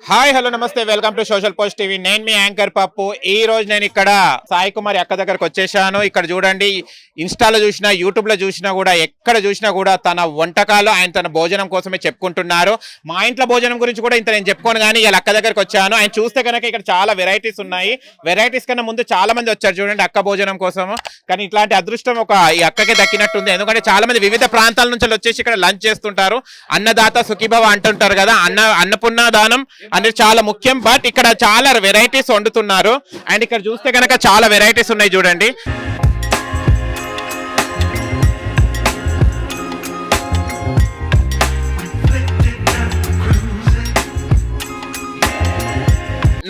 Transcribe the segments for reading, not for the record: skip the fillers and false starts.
Hi hello నమస్తే welcome to social post TV. నేను మీ యాంకర్ పప్పు. ఈ రోజు నేను ఇక్కడ సాయి కుమార్ అక్క దగ్గరకు వచ్చేసాను. ఇక్కడ చూడండి, ఇన్స్టాలో చూసినా యూట్యూబ్ లో చూసినా కూడా ఎక్కడ చూసినా కూడా తన వంటకాలు ఆయన తన భోజనం కోసమే చెప్పుకుంటున్నారు. మా ఇంట్లో భోజనం గురించి కూడా ఇంత నేను చెప్పుకోను, కానీ ఇలా అక్క దగ్గరకు వచ్చాను. ఆయన చూస్తే కనుక ఇక్కడ చాలా వెరైటీస్ ఉన్నాయి. వెరైటీస్ కన్నా ముందు చాలా మంది వచ్చారు చూడండి అక్క భోజనం కోసం. కానీ ఇట్లాంటి అదృష్టం ఈ అక్కకే దక్కినట్టుంది. ఎందుకంటే చాలా మంది వివిధ ప్రాంతాల నుంచి వచ్చేసి ఇక్కడ లంచ్ చేస్తుంటారు. అన్నదాత సుఖీభవ అంటుంటారు కదా, అన్నపూర్ణ దానం అనేది చాలా ముఖ్యం. బట్ ఇక్కడ చాలా వెరైటీస్ వండుతున్నారు. అండ్ ఇక్కడ చూస్తే కనుక చాలా వెరైటీస్ ఉన్నాయి చూడండి.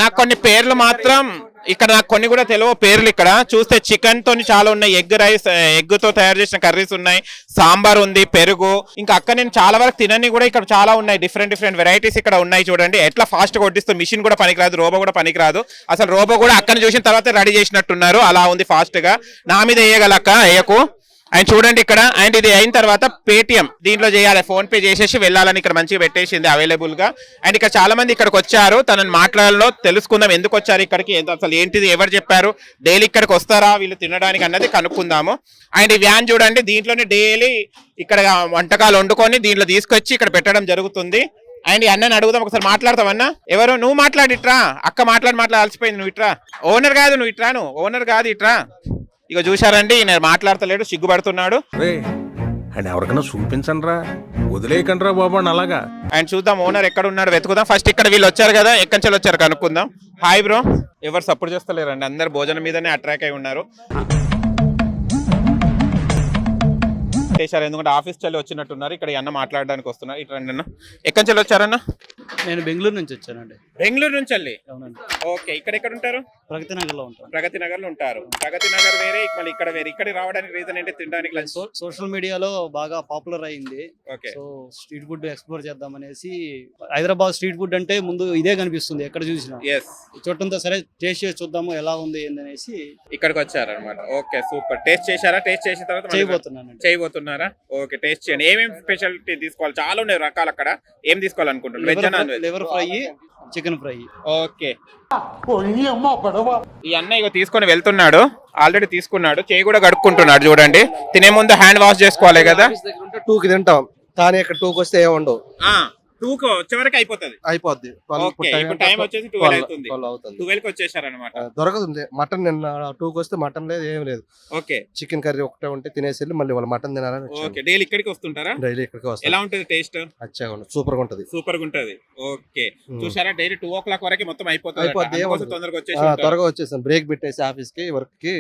నాకు కొన్ని పేర్లు మాత్రం ఇక్కడ నాకు కొన్ని కూడా తెలియవు పేర్లు. ఇక్కడ చూస్తే చికెన్ తోని చాలా ఉన్నాయి, ఎగ్ రైస్, ఎగ్ తో తయారు చేసిన కర్రీస్ ఉన్నాయి, సాంబార్ ఉంది, పెరుగు. ఇంకా అక్కడ నేను చాలా వరకు తినని కూడా ఇక్కడ చాలా ఉన్నాయి. డిఫరెంట్ వెరైటీస్ ఇక్కడ ఉన్నాయి చూడండి. ఎట్లా ఫాస్ట్ గా వడ్డిస్తూ మిషన్ కూడా పనికిరాదు, రోబో కూడా పనికిరాదు. అసలు రోబో కూడా అక్కని చూసిన తర్వాత రెడీ చేసినట్టున్నారు, అలా ఉంది ఫాస్ట్ గా. నా మీద వేయగలక్క వేయకు. ఆయన చూడండి ఇక్కడ. అండ్ ఇది అయిన తర్వాత పేటిఎం దీంట్లో చేయాలి, ఫోన్ పే చేసేసి వెళ్ళాలని ఇక్కడ మంచిగా పెట్టేసింది అవైలబుల్ గా. అండ్ ఇక్కడ చాలా మంది ఇక్కడికి వచ్చారు. తనని మాట్లాడాలో తెలుసుకుందాం, ఎందుకు వచ్చారు ఇక్కడికి, అసలు ఏంటిది, ఎవరు చెప్పారు, డైలీ ఇక్కడికి వస్తారా వీళ్ళు తినడానికి అన్నది కనుక్కుందాము. అండ్ ఈ వ్యాన్ చూడండి, దీంట్లోనే డైలీ ఇక్కడ వంటకాలు వండుకొని దీంట్లో తీసుకొచ్చి ఇక్కడ పెట్టడం జరుగుతుంది. అండ్ అన్నని అడుగుదాం, ఒకసారి మాట్లాడతామన్నా. ఎవరు నువ్వు మాట్లాడిట్రా, అక్క మాట్లాడి అలసిపోయింది. నువ్వు ఇట్రా, ఓనర్ కాదు నువ్వు ఇట్రా, నువ్వు ఓనర్ కాదు ఇట్రా. ఇక చూశారండి, నేను మాట్లాడతలేడు, సిగ్గుపడుతున్నాడు. అండ్ ఎవరికైనా చూపించండి రా, వదిలేయకండి రా బాబు అలాగా. అండ్ చూద్దాం ఓనర్ ఎక్కడ ఉన్నాడు వెతుకుదాం. ఫస్ట్ ఇక్కడ వీళ్ళు వచ్చారు కదా, ఎక్కడి నుంచి వచ్చారు కనుక్కుందాం. Hi bro. ఎవరు సపోర్ట్ చేస్తలేరండి, అందరు భోజనం మీదనే అట్రాక్ట్ అయి ఉన్నారు. చేశారు ఎందుకంటే ఆఫీస్ చల్లి వచ్చినట్టున్నారు. ఇక్కడ అన్న మాట్లాడడానికి వస్తున్నారు. ఇటు రండి అన్న. ఎక్కడి నుంచి వచ్చారన్న? నేను బెంగళూరు నుంచి వచ్చానండి. బెంగళూరు నుంచి వెళ్ళి. అవునండి. ఓకే, ఇక్కడ ఎక్కడ ఉంటారు? ప్రగతి నగర్ లో ఉంటాను. ప్రగతి నగర్ లో ఉంటారు. ప్రగతి నగర్ వేరే, మళ్ళీ ఇక్కడ వేరే. ఇక్కడ రావడానికి రీజన్ ఏంటి? తినడానికి సోషల్ మీడియాలో బాగా పాపులర్ అయింది. Okay, so street food explore చేద్దాం అనేసి. హైదరాబాద్ స్ట్రీట్ ఫుడ్ అంటే ముందు ఇదే కనిపిస్తుంది ఎక్కడ చూసినా. చూడటంతో సరే టేస్ట్ చేసి చూద్దాము ఎలా ఉంది ఏందనేసి ఇక్కడికి వచ్చారనమాట. Okay super. టేస్ట్ చేశారా? టేస్ట్ చేసిన తర్వాత చేయబోతున్నారా? ఓకే, టేస్ట్ చేయండి. ఏమేమి స్పెషాలిటీ తీసుకోవాలి? చాలా ఉన్నాయి రకాలు. అక్కడ ఏం తీసుకోవాలనుకుంటున్నారు? Veg non veg? Liver fry, chicken fry. Okay, ఈ అన్న ఇక తీసుకొని వెళ్తున్నాడు. ఆల్రెడీ తీసుకున్నాడు, చేయి కూడా కడుక్కుంటున్నాడు చూడండి. తినే ముందు హ్యాండ్ వాష్ చేసుకోవాలి కదా. 2కి తింటాం కానీ ఇక్కడ 2కి వస్తే ఏముండవు. 2కి వచ్చే వరకు అయిపోద్ది. టైం వచ్చేసి 12 అవుతుంది. 12కి వచ్చేసారనమాట. దొరకదు మటన్. నిన్న 2కి వస్తే మటన్ లేదు, ఏం లేదు. ఓకే, చికెన్ కర్రీ ఒకటే ఉంటే తినేసి మళ్ళీ వాళ్ళు మటన్ తినాలని. ఓకే, డైలీ ఇక్కడికి వస్తుంటారా? డైలీ ఇక్కడికి వస్తాం. ఎలా ఉంటుంది టేస్ట్? అచ్చగా ఉంటుంది, సూపర్ గా ఉంటది. సూపర్ గా ఉంటది. ఓకే, చూసారా డైలీ 2 o'clock వరకు మొత్తం అయిపోతుంది. త్వరగా వచ్చేసాను. బ్రేక్ పెట్టేసి ఆఫీస్ కి వర్క్ కి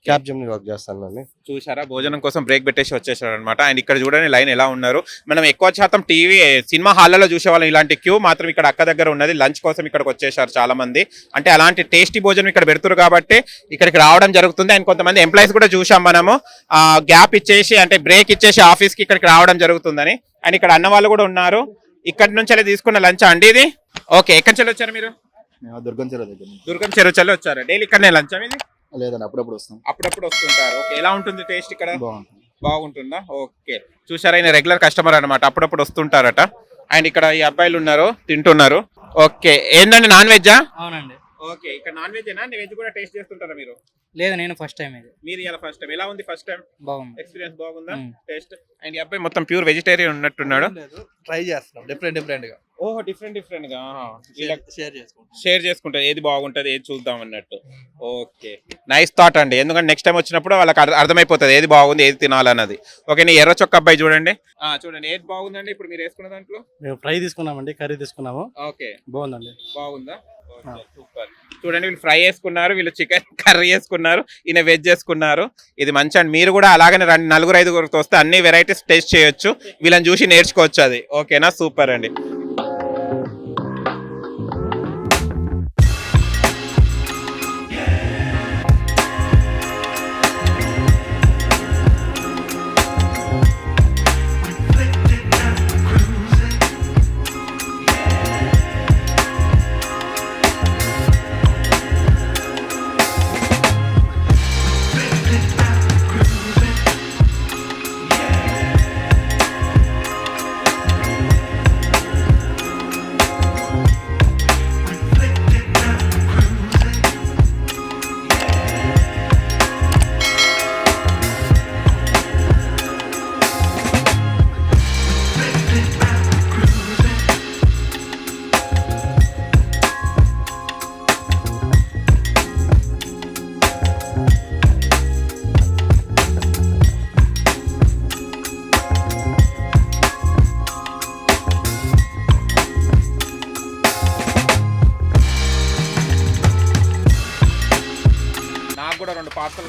క్యాబ్ జమ్ని వర్క్ చేస్తాను. చూసారా, భోజనం కోసం బ్రేక్ పెట్టేసి వచ్చేసారు అనమాట. అండ్ ఇక్కడ చూడండి లైన్ ఎలా ఉన్నారు. మనం ఎక్కువ శాతం టీవీ సినిమా హాల్లో చూసేవాళ్ళం, ఇలాంటి క్యూ మాత్రం ఇక్కడ అక్క దగ్గర ఉన్నది. లంచ్ కోసం ఇక్కడికి వచ్చేసారు చాలా మంది. అంటే అలాంటి టేస్టీ భోజనం ఇక్కడ పెడుతున్నారు కాబట్టి ఇక్కడికి రావడం జరుగుతుంది. అండ్ కొంతమంది ఎంప్లాయీస్ కూడా చూసాం మనము, గ్యాప్ ఇచ్చేసి అంటే బ్రేక్ ఇచ్చేసి ఆఫీస్ కి ఇక్కడికి రావడం జరుగుతుందని. అండ్ ఇక్కడ అన్న వాళ్ళు కూడా ఉన్నారు. ఇక్కడ నుంచి తీసుకున్న లంచ్ అండి ఇది. ఓకే, ఎక్కడి నుంచి వచ్చారు మీరు? దుర్గం చెరువు దగ్గర. దుర్గం చెరువు చల్లి వచ్చారు. డైలీ ఇక్కడనే లంచ్ ఇది? లేదండి, అప్పుడప్పుడు వస్తాం. అప్పుడప్పుడు వస్తుంటారు. ఓకే, ఎలా ఉంటుంది టేస్ట్ ఇక్కడ? బాగుంటుందా? ఓకే, చూసారా, ఆయన రెగ్యులర్ కస్టమర్ అనమాట, అప్పుడప్పుడు వస్తుంటారట. అండ్ ఇక్కడ ఈ అబ్బాయిలు ఉన్నారు, తింటున్నారు. ఓకే, ఏంటండి నాన్ వెజ్జా? అవునండి. ఓకే, ఇక్కడ నాన్ వెజ్ ఏనా? వెజ్ కూడా టేస్ట్ చేస్తుంటారా మీరు? లేదు, నేను ఫస్ట్ టైం. మీరు ఇలా ఫస్ట్ టైం. ఎలా ఉంది ఫస్ట్ టైం? బాగుంది, ఎక్స్పీరియన్స్ బాగుందా టేస్ట్? అండ్ ఈ అబ్బాయి మొత్తం ప్యూర్ వెజిటేరియన్ ఉన్నట్టున్నాడు. ట్రై చేస్తున్నాం డిఫరెంట్ గా. ఓహో, డిఫరెంట్ గా షేర్ చేసుకుంటారు ఏది బాగుంటది ఏది చూద్దాం అన్నట్టు. ఓకే, నైస్ థాట్ అండి. ఎందుకంటే నెక్స్ట్ టైం వచ్చినప్పుడు వాళ్ళకి అర్థమైపోతుంది ఏది బాగుంది ఏది తినాలన్నది. ఓకే, నీ ఎర్ర చొక్క అబ్బాయి చూడండి. చూడండి ఏది బాగుందండి ఇప్పుడు మీరు వేసుకున్న దాంట్లో? మేము ఫ్రై తీసుకున్నామండి, కర్రీ తీసుకున్నాము. ఓకే, బాగుందండి. బాగుందా? సూపర్. చూడండి, వీళ్ళు ఫ్రై వేసుకున్నారు, వీళ్ళు చికెన్ కర్రీ వేసుకున్నారు, ఈయన వెజ్ చేసుకున్నారు. ఇది మంచి అండి. మీరు కూడా అలాగనే రండి, 4-5 వస్తే అన్ని వెరైటీస్ టేస్ట్ చేయొచ్చు. వీళ్ళని చూసి నేర్చుకోవచ్చు అది. ఓకేనా? సూపర్ అండి.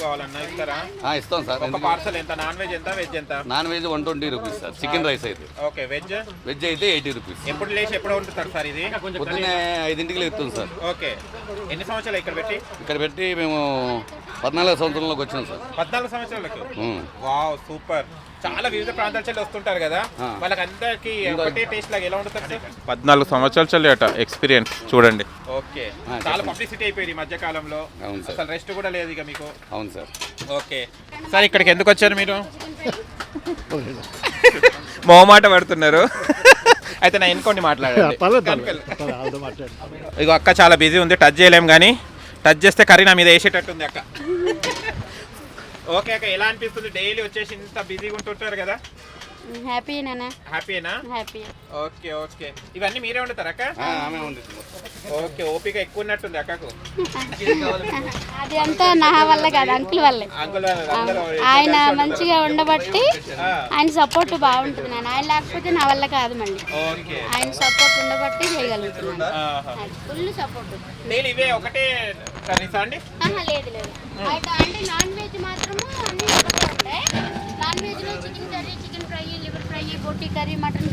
కావాలన్నా ఇస్తారా? ఇస్తాం సార్. ఒక పార్సల్ ఎంత? నాన్ వెజ్ ఎంత, వెజ్ ఎంత? Non veg 120 rupees sir. Chicken rice అయితే. ఓకే. వెజ్ అయితే 80 రూపీస్. ఎప్పుడు లేచి ఎప్పుడు వండుతారు సార్ ఇది? పొద్దున్నే 5ంటికి లేపుతాం సార్. ఓకే. ఎన్ని సంవత్సరాలు ఇక్కడ పెట్టి? మేము 14 సంవత్సరంలోకి వచ్చాం సార్. 14 సంవత్సరాలకు. Wow, super. చాలా వివిధ ప్రాంతాల నుంచి వస్తుంటారు కదా, వాళ్ళకందరికి ఒకటే టేస్ట్ లాగా ఎలా ఉంటుంది సార్? 14 సంవత్సరాల చల్లి అట ఎక్స్పీరియన్స్ చూడండి. ఓకే. చాలా పబ్లిసిటీ అయిపోయింది ఈ మధ్య కాలంలో. అసలు రెస్ట్ కూడా లేదు ఇక మీకు. అవును సార్. ఓకే సార్, ఇక్కడికి ఎందుకు వచ్చారు మీరు? మొహమాట పడుతున్నారు. అయితే నా ఎన్నుకోండి మాట్లాడండి. ఇగో అక్క చాలా బిజీ ఉంది, టచ్ చేయలేం, కానీ టచ్ చేస్తే కర్రీ నా మీద వేసేటట్టుంది అక్క. ఓకే అక్క, ఎలా అనిపిస్తుంది డైలీ వచ్చేసి ఇంత బిజీగా ఉంటుంటారు కదా? హ్యాపీనా? Okay okay. ఇవన్నీ మీరే వండుతారు అక్క? ఓకే. ఓపిక ఎక్కువ ఉన్నట్టుంది అక్కకు. అది అంతా నా వల్ల కాదు, అంకుల్ వల్లే. ఆయన మంచిగా ఉండబట్టి ఆయన సపోర్ట్ బాగుంటుంది. ఆయన లేకపోతే నా వల్ల కాదు. మళ్ళీ ఆయన సపోర్ట్ ఉండబట్టి చేయగలుగుతున్నాను. Full support. ఇవే ఒకటే కర్రీసా అండి? లేదు లేదు, అంటే నాన్ వెజ్ మాత్రము అన్ని ఒకటే ఉంటాయి. నాన్ వెజ్ లో chicken curry, chicken fry, liver fry, బొట్టి curry, mutton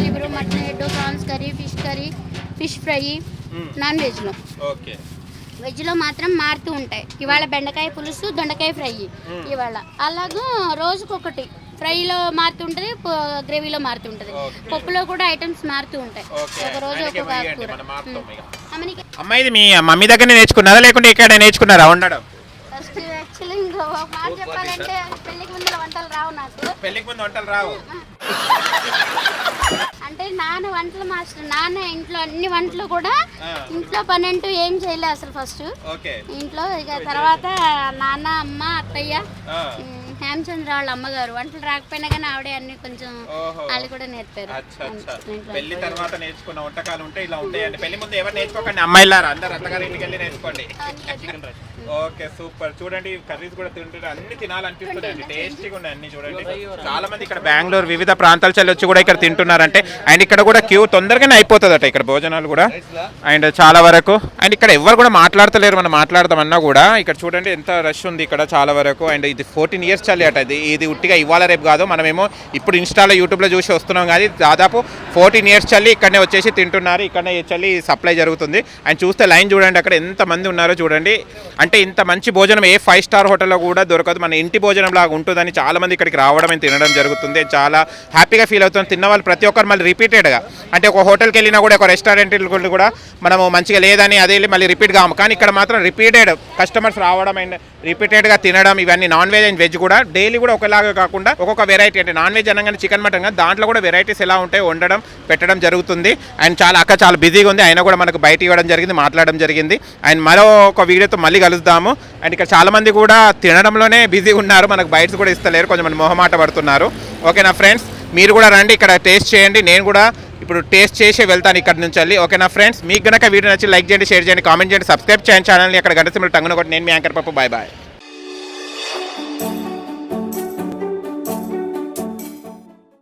liver, mutton head, prawns curry, fish curry, fish fry non veg లో. ఓకే. వెజ్ లో మాత్రం మారుతూ ఉంటాయి. ఇవాళ బెండకాయ పులుసు, దొండకాయ ఫ్రై ఇవాళ. అలాగే రోజుకొకటి. ఫ్రైలో మారుతుంటది, గ్రేవీలో మారుతుంటది, పప్పులో కూడా ఐటమ్స్ మారుతూ ఉంటాయి. ఒక రోజు ఒక్కొక్క ఆకుకూర. అమ్మాయి ఇది మీ మమ్మీ దగ్గర నేర్చుకున్నారా లేకుంటే ఇక్కడ నేర్చుకున్నారా వండడం? ఫస్ట్ యాక్చువల్లీ ఇంకో మాట చెప్పాలంటే పెళ్లికి ముందు వంటలు రావు నాకు. పెళ్లికి ముందు వంటలు రావు అంటే నాన్న వంటల మాస్టర్. నాన్న ఇంట్లో అన్ని వంటలు కూడా, ఇంట్లో పని అంటూ ఏం చేయలే అసలు ఫస్ట్ ఇంట్లో. ఇక తర్వాత నాన్న, అమ్మ, అత్తయ్య, హేమచంద్ర వాళ్ళ అమ్మగారు వంటలు రాకపోయినా కానీ ఆవిడే అన్ని కొంచెం వాళ్ళు కూడా నేర్పారు. పెళ్లి తర్వాత నేర్చుకున్న వంటకాలు ఉంటే ఇలా ఉంటాయండి. పెళ్లి ముందు ఎవరు నేర్చుకోకండి, అమ్మాయిలారా అందరు అత్తగారి ఇంటికి వెళ్ళి నేర్చుకోండి. Okay super. చూడండి కర్రీస్ కూడా తింటుంటే అన్ని తినాలనిపిస్తుంది అండి, టేస్టీగా ఉన్నాయి అన్ని. చూడండి చాలా మంది ఇక్కడ బెంగళూరు వివిధ ప్రాంతాల నుంచి వచ్చి కూడా ఇక్కడ తింటున్నారంటే. అండ్ ఇక్కడ కూడా క్యూ తొందరగానే అయిపోతుందట ఇక్కడ భోజనాలు కూడా. అండ్ చాలా వరకు అండ్ ఇక్కడ ఎవరు కూడా మాట్లాడతలేరు, మనం మాట్లాడతామన్నా కూడా. ఇక్కడ చూడండి ఎంత రష్ ఉంది ఇక్కడ చాలా వరకు. అండ్ ఇది 14 ఇయర్స్ చల్లి అట. ఇది ఉట్టిగా ఇవాళ రేపు కాదు, మనమేమో ఇప్పుడు ఇన్స్టాలో యూట్యూబ్లో చూసి వస్తున్నాం, కానీ దాదాపు 14 ఇయర్స్ చల్లి ఇక్కడనే వచ్చేసి తింటున్నారు. ఇక్కడనే చల్లి సప్లై జరుగుతుంది. అండ్ చూస్తే లైన్ చూడండి అక్కడ ఎంతమంది ఉన్నారో చూడండి. అంటే ఇంత మంచి భోజనం ఏ 5 స్టార్ హోటల్లో కూడా దొరకదు, మన ఇంటి భోజనం లాగా ఉంటుందని చాలా మంది ఇక్కడికి రావడం అండ్ తినడం జరుగుతుంది. చాలా హ్యాపీగా ఫీల్ అవుతుంది. తిన్న వాళ్ళు ప్రతి ఒక్కరు మళ్ళీ రిపీటెడ్గా, అంటే ఒక హోటల్కి వెళ్ళినా కూడా, ఒక రెస్టారెంట్కి కూడా మనము మంచిగా లేదని అదే మళ్ళీ రిపీట్ కాము, కానీ ఇక్కడ మాత్రం రిపీటెడ్ కస్టమర్స్ రావడం అండ్ రిపీటెడ్గా తినడం. ఇవన్నీ నాన్ వెజ్ అండ్ వెజ్ కూడా డైలీ కూడా ఒకలాగా కాకుండా ఒక్కొక్క వెరైటీ, అంటే నాన్ వెజ్ అనగానే చికెన్ మటన్ కానీ దాంట్లో కూడా వెరైటీస్ ఎలా ఉంటాయి వండడం పెట్టడం జరుగుతుంది. అండ్ చాలా బిజీగా ఉంది, అయినా కూడా మనకు బయట ఇవ్వడం జరిగింది, మాట్లాడడం జరిగింది. అండ్ మరో ఒక వీడియోతో మళ్ళీ కలుద్దాము. అండ్ ఇక్కడ చాలా మంది కూడా తినడంలోనే బిజీగా ఉన్నారు, మనకు బయట కూడా ఇస్తలేరు, కొంచెం మంది మొహమాట పడుతున్నారు. ఓకేనా ఫ్రెండ్స్, మీరు కూడా రండి, ఇక్కడ టేస్ట్ చేయండి. నేను కూడా ఇప్పుడు టేస్ట్ చేసి వెళ్తాను ఇక్కడ నుంచి వెళ్ళి. ఓకేనా ఫ్రెండ్స్, మీకు కనుక వీడియో నచ్చి లైక్ చేయండి, షేర్ చేయండి, కామెంట్ చేయండి, సబ్స్క్రైబ్ చేయండి ఛానల్ని. అక్కడ గంట సింబల్ టంగున కొట్టి. నేను మీ యాంకర్ పప్పు. Bye bye.